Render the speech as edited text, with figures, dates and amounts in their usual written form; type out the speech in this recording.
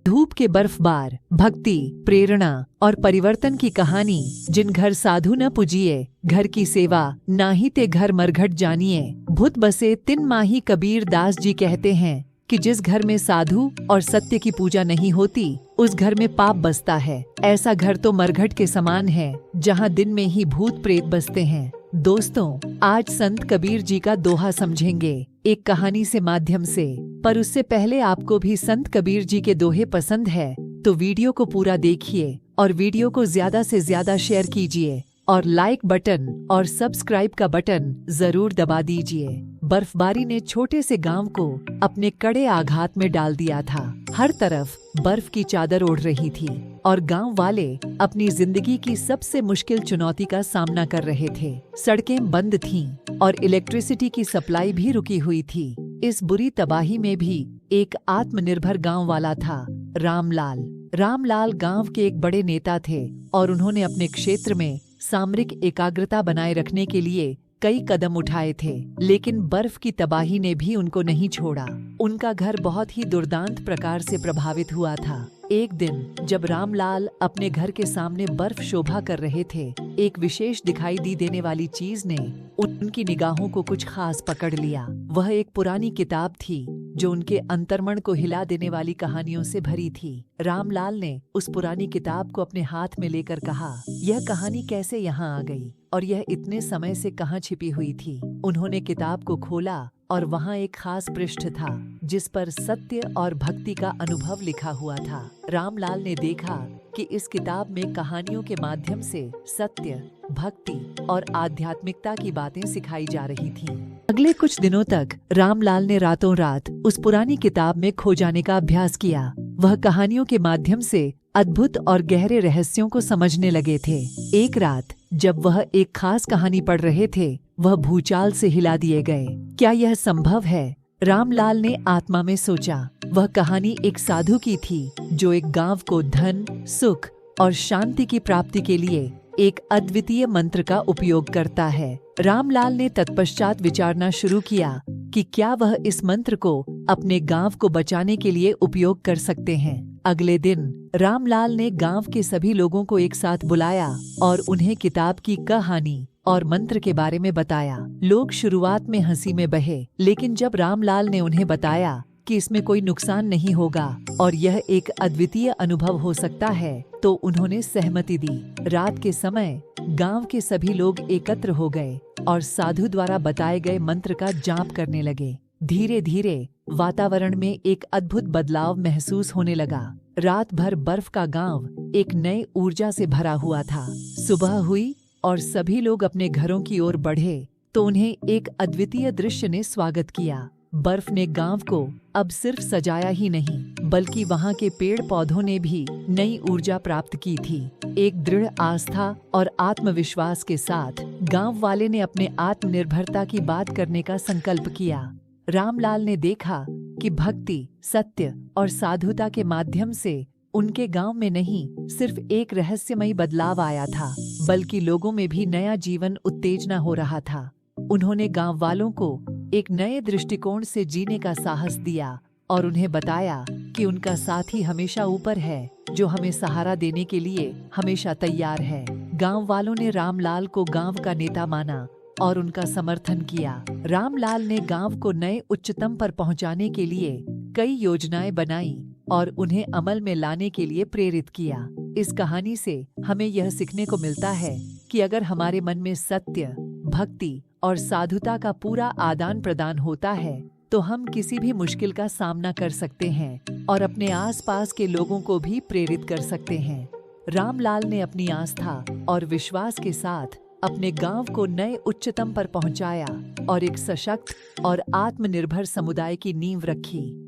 धूप के बर्फबार, भक्ति, प्रेरणा और परिवर्तन की कहानी। जिन घर साधु न पूजिए, घर की सेवा नाही ते घर मरघट जानिए। भूत बसे तिन माही कबीर दास जी कहते हैं कि जिस घर में साधु और सत्य की पूजा नहीं होती, उस घर में पाप बसता है। ऐसा घर तो मरघट के समान है, जहाँ दिन में ही भूत प्रेत बसते हैं। दोस्तों, आज संत कबीर जी का दोहा समझेंगे, एक कहानी से माध्यम से। पर उससे पहले आपको भी संत कबीर जी के दोहे पसंद है तो वीडियो को पूरा देखिए और वीडियो को ज्यादा से ज्यादा शेयर कीजिए और लाइक बटन और सब्सक्राइब का बटन जरूर दबा दीजिए। बर्फबारी ने छोटे से गांव को अपने कड़े आघात में डाल दिया था। हर तरफ बर्फ की चादर ओढ़ रही थी और गांव वाले अपनी जिंदगी की सबसे मुश्किल चुनौती का सामना कर रहे थे। सड़कें बंद थीं और इलेक्ट्रिसिटी की सप्लाई भी रुकी हुई थी। इस बुरी तबाही में भी एक आत्मनिर्भर गांव वाला था, रामलाल। रामलाल गांव के एक बड़े नेता थे और उन्होंने अपने क्षेत्र में सामरिक एकाग्रता बनाए रखने के लिए कई कदम उठाए थे, लेकिन बर्फ की तबाही ने भी उनको नहीं छोड़ा। उनका घर बहुत ही दुर्दांत प्रकार से प्रभावित हुआ था। एक दिन जब रामलाल अपने घर के सामने बर्फ शोभा कर रहे थे, एक विशेष दिखाई दी देने वाली चीज ने उनकी निगाहों को कुछ खास पकड़ लिया। वह एक पुरानी किताब थी जो उनके अंतर्मन को हिला देने वाली कहानियों से भरी थी। रामलाल ने उस पुरानी किताब को अपने हाथ में लेकर कहा, यह कहानी कैसे यहाँ आ गई और यह इतने समय से कहाँ छिपी हुई थी। उन्होंने किताब को खोला और वहाँ एक खास पृष्ठ था जिस पर सत्य और भक्ति का अनुभव लिखा हुआ था। रामलाल ने देखा कि इस किताब में कहानियों के माध्यम से सत्य, भक्ति और आध्यात्मिकता की बातें सिखाई जा रही थीं। अगले कुछ दिनों तक रामलाल ने रातों रात उस पुरानी किताब में खो जाने का अभ्यास किया। वह कहानियों के माध्यम से अद्भुत और गहरे रहस्यों को समझने लगे थे। एक रात जब वह एक खास कहानी पढ़ रहे थे, वह भूचाल से हिला दिए गए। क्या यह संभव है? रामलाल ने आत्मा में सोचा। वह कहानी एक साधु की थी जो एक गांव को धन, सुख और शांति की प्राप्ति के लिए एक अद्वितीय मंत्र का उपयोग करता है। रामलाल ने तत्पश्चात विचारना शुरू किया कि क्या वह इस मंत्र को अपने गांव को बचाने के लिए उपयोग कर सकते हैं। अगले दिन रामलाल ने गांव के सभी लोगों को एक साथ बुलाया और उन्हें किताब की कहानी और मंत्र के बारे में बताया। लोग शुरुआत में हंसी में बहे, लेकिन जब रामलाल ने उन्हें बताया कि इसमें कोई नुकसान नहीं होगा और यह एक अद्वितीय अनुभव हो सकता है, तो उन्होंने सहमति दी। रात के समय गांव के सभी लोग एकत्र हो गए और साधु द्वारा बताए गए मंत्र का जाप करने लगे। धीरे धीरे वातावरण में एक अद्भुत बदलाव महसूस होने लगा। रात भर बर्फ का गांव एक नई ऊर्जा से भरा हुआ था। सुबह हुई और सभी लोग अपने घरों की ओर बढ़े तो उन्हें एक अद्वितीय दृश्य ने स्वागत किया। बर्फ ने गांव को अब सिर्फ सजाया ही नहीं, बल्कि वहां के पेड़ पौधों ने भी नई ऊर्जा प्राप्त की थी। एक दृढ़ आस्था और आत्मविश्वास के साथ गांव वाले ने अपने आत्मनिर्भरता की बात करने का संकल्प किया। रामलाल ने देखा कि भक्ति, सत्य और साधुता के माध्यम से उनके गांव में नहीं सिर्फ एक रहस्यमयी बदलाव आया था, बल्कि लोगों में भी नया जीवन उत्तेजना हो रहा था। उन्होंने गांव वालों को एक नए दृष्टिकोण से जीने का साहस दिया और उन्हें बताया कि उनका साथी हमेशा ऊपर है, जो हमें सहारा देने के लिए हमेशा तैयार है। गांव वालों ने रामलाल को गांव का नेता माना और उनका समर्थन किया। रामलाल ने गांव को नए उच्चतम पर पहुंचाने के लिए कई योजनाएं बनाई और उन्हें अमल में लाने के लिए प्रेरित किया। इस कहानी से हमें यह सीखने को मिलता है कि अगर हमारे मन में सत्य, भक्ति और साधुता का पूरा आदान प्रदान होता है, तो हम किसी भी मुश्किल का सामना कर सकते हैं और अपने आसपास के लोगों को भी प्रेरित कर सकते हैं। रामलाल ने अपनी आस्था और विश्वास के साथ अपने गांव को नए उच्चतम पर पहुंचाया और एक सशक्त और आत्मनिर्भर समुदाय की नींव रखी।